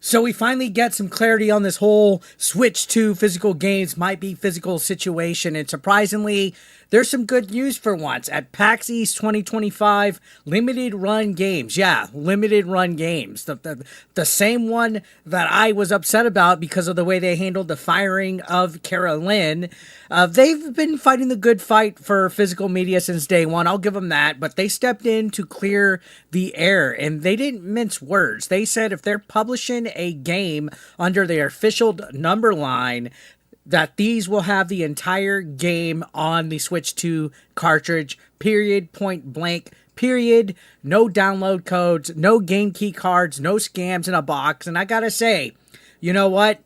So we finally get some clarity on this whole switch to physical games might be physical situation. And surprisingly, there's some good news for once. At PAX East 2025, limited run games. Yeah, limited run games. The same one that I was upset about because of the way they handled the firing of Kara Lynn. They've been fighting the good fight for physical media since day one. I'll give them that. But they stepped in to clear the air, and they didn't mince words. They said if they're publishing a game under their official number line, that these will have the entire game on the Switch 2 cartridge, period, point blank, period. No download codes, no game key cards, no scams in a box. And I gotta say, you know what?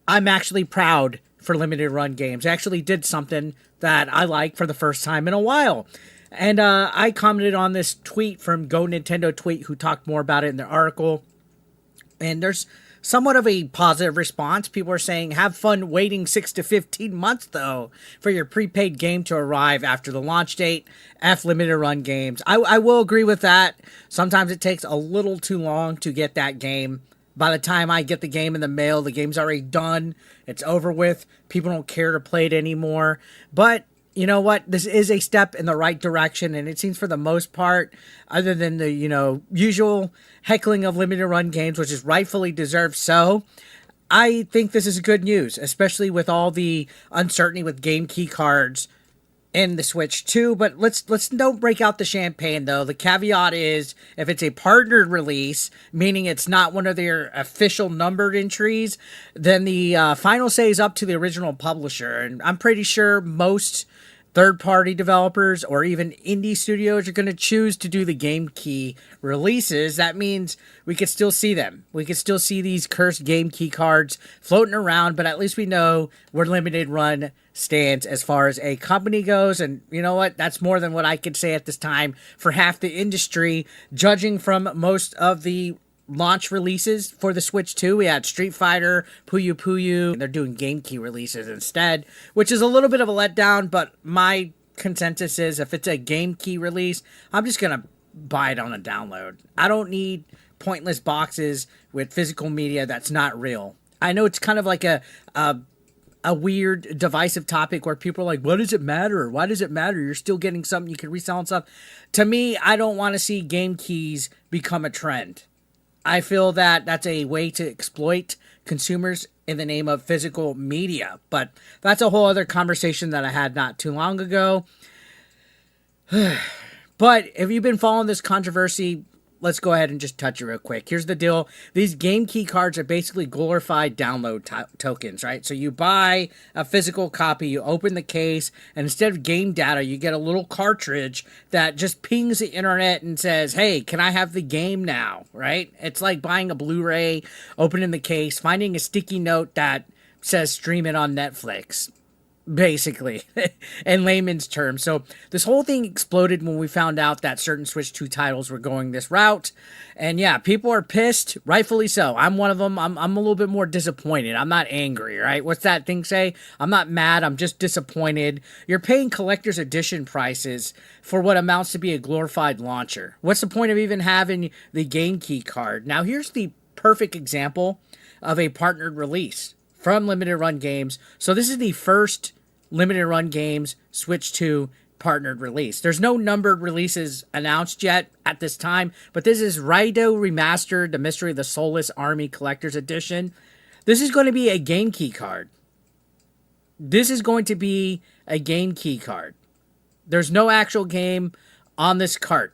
I'm actually proud for limited run games. I actually did something that I like for the first time in a while. And I commented on this tweet from Go Nintendo Tweet, who talked more about it in the article. And there's somewhat of a positive response. People are saying, have fun waiting 6 to 15 months, though, for your prepaid game to arrive after the launch date. F limited run games. I will agree with that. Sometimes it takes a little too long to get that game. By the time I get the game in the mail, the game's already done. It's over with. People don't care to play it anymore. But you know what? This is a step in the right direction, and it seems for the most part, other than the, usual heckling of limited run games, which is rightfully deserved so, I think this is good news, especially with all the uncertainty with game key cards in the Switch 2. But let's don't break out the champagne, though. The caveat is if it's a partnered release, meaning it's not one of their official numbered entries, then the final say is up to the original publisher. And I'm pretty sure most third-party developers or even indie studios are going to choose to do the game key releases. That means we could still see them. We could still see these cursed game key cards floating around, but at least we know where limited run stands as far as a company goes. And you know what? That's more than what I could say at this time for half the industry, judging from most of the launch releases for the Switch 2. We had Street Fighter, Puyo Puyo, and they're doing game key releases instead, which is a little bit of a letdown, but my consensus is if it's a game key release, I'm just going to buy it on a download. I don't need pointless boxes with physical media that's not real. I know it's kind of like a weird divisive topic where people are like, what does it matter? Why does it matter? You're still getting something you can resell and stuff. To me, I don't want to see game keys become a trend. I feel that that's a way to exploit consumers in the name of physical media. But that's a whole other conversation that I had not too long ago. But if you've been following this controversy, let's go ahead and just touch it real quick. Here's the deal. These game key cards are basically glorified download tokens, right? So you buy a physical copy, you open the case, and instead of game data, you get a little cartridge that just pings the internet and says, hey, can I have the game now, right? It's like buying a Blu-ray, opening the case, finding a sticky note that says stream it on Netflix. Basically, in layman's terms. So this whole thing exploded when we found out that certain Switch 2 titles were going this route. And yeah, people are pissed, rightfully so. I'm one of them. I'm a little bit more disappointed. I'm not angry, right? What's that thing say? I'm not mad. I'm just disappointed. You're paying collector's edition prices for what amounts to be a glorified launcher. What's the point of even having the game key card? Now, here's the perfect example of a partnered release from Limited Run Games. So this is the first Limited Run Games Switch 2 partnered release. There's no numbered releases announced yet at this time, but this is Raidou Remastered, The Mystery of the Soulless Army Collector's Edition. This is going to be a game key card. This is going to be a game key card. There's no actual game on this cart.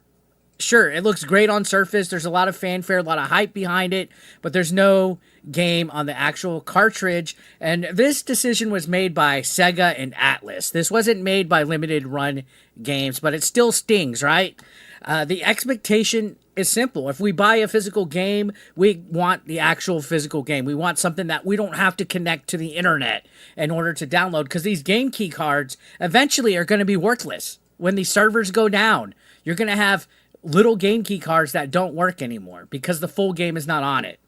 Sure, it looks great on surface. There's a lot of fanfare, a lot of hype behind it, but there's no game on the actual cartridge. And this decision was made by Sega and Atlas. This wasn't made by Limited Run Games, but it still stings, right? The expectation is simple. If we buy a physical game, we want the actual physical game. We want something that we don't have to connect to the internet in order to download, because these game key cards eventually are going to be worthless. When the servers go down, you're going to have little game key cards that don't work anymore because the full game is not on it.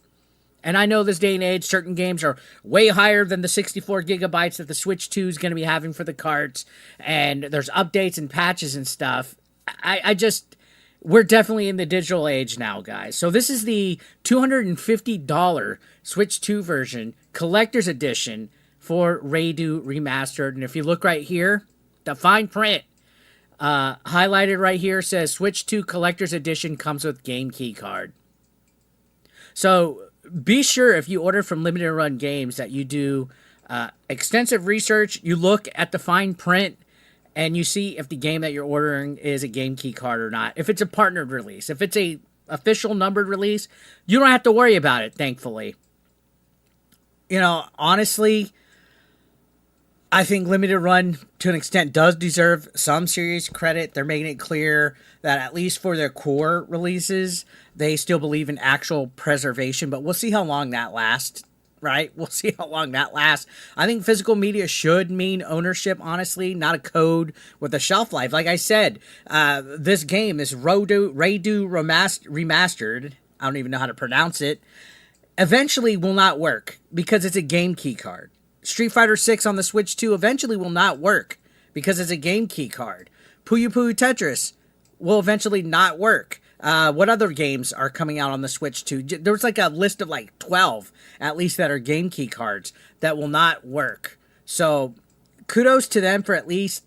And I know this day and age, certain games are way higher than the 64 gigabytes that the Switch 2 is going to be having for the carts. And there's updates and patches and stuff. we're definitely in the digital age now, guys. So this is the $250 Switch 2 version, collector's edition for Raidou Remastered. And if you look right here, the fine print highlighted right here says Switch 2 collector's edition comes with game key card. So be sure if you order from Limited Run Games that you do extensive research. You look at the fine print and you see if the game that you're ordering is a game key card or not. If it's a partnered release, if it's a official numbered release, you don't have to worry about it, thankfully. You know, honestly, I think Limited Run, to an extent, does deserve some serious credit. They're making it clear that at least for their core releases, they still believe in actual preservation, but we'll see how long that lasts. Right? We'll see how long that lasts. I think physical media should mean ownership, honestly, not a code with a shelf life. Like I said, this game, this Raidou Remastered, I don't even know how to pronounce it, eventually will not work because it's a game key card. Street Fighter 6 on the Switch 2 eventually will not work because it's a game key card. Puyo Puyo Tetris will eventually not work. What other games are coming out on the Switch 2? There's like a list of like 12, at least, that are game key cards that will not work. So kudos to them for at least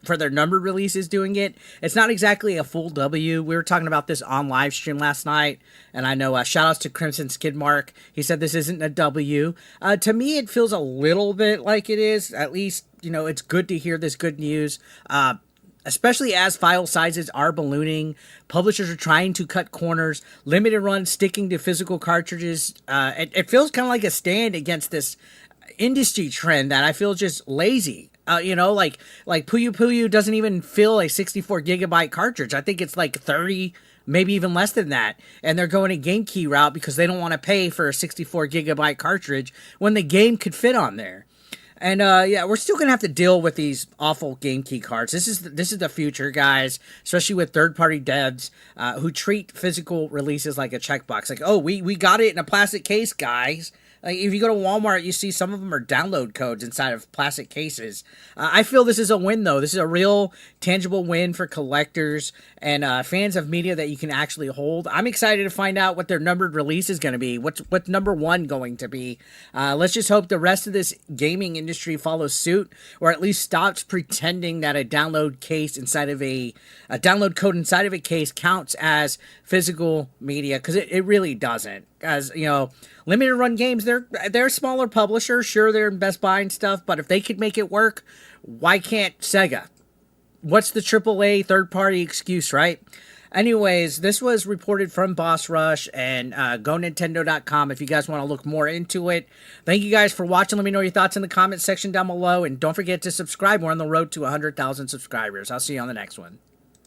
for their numbered releases doing it. It's not exactly a full W. We were talking about this on live stream last night, and I know shout outs to Crimson Skidmark. He said this isn't a W. To me, it feels a little bit like it is. At least, you know, it's good to hear this good news. Especially as file sizes are ballooning, publishers are trying to cut corners, Limited Run sticking to physical cartridges. It feels kind of like a stand against this industry trend that I feel just lazy. You know, like Puyo Puyo doesn't even fill a 64 gigabyte cartridge. I think it's like 30, maybe even less than that. And they're going a game key route because they don't want to pay for a 64 gigabyte cartridge when the game could fit on there. And yeah, we're still gonna have to deal with these awful game key cards. This is the future, guys. Especially with third-party devs who treat physical releases like a checkbox. Like, oh, we got it in a plastic case, guys. Like, if you go to Walmart, you see some of them are download codes inside of plastic cases. I feel this is a win, though. This is a real tangible win for collectors and fans of media that you can actually hold. I'm excited to find out what their numbered release is going to be. What's number one going to be? Let's just hope the rest of this gaming industry follows suit, or at least stops pretending that a download case inside of a download code inside of a case counts as physical media, because it really doesn't. As you know, Limited Run Games, they're a smaller publisher. Sure, they're in Best Buy and stuff, but if they could make it work, why can't Sega? What's the AAA third-party excuse, right? Anyways, this was reported from Boss Rush and GoNintendo.com if you guys want to look more into it. Thank you guys for watching. Let me know your thoughts in the comment section down below, and don't forget to subscribe. We're on the road to 100,000 subscribers. I'll see you on the next one.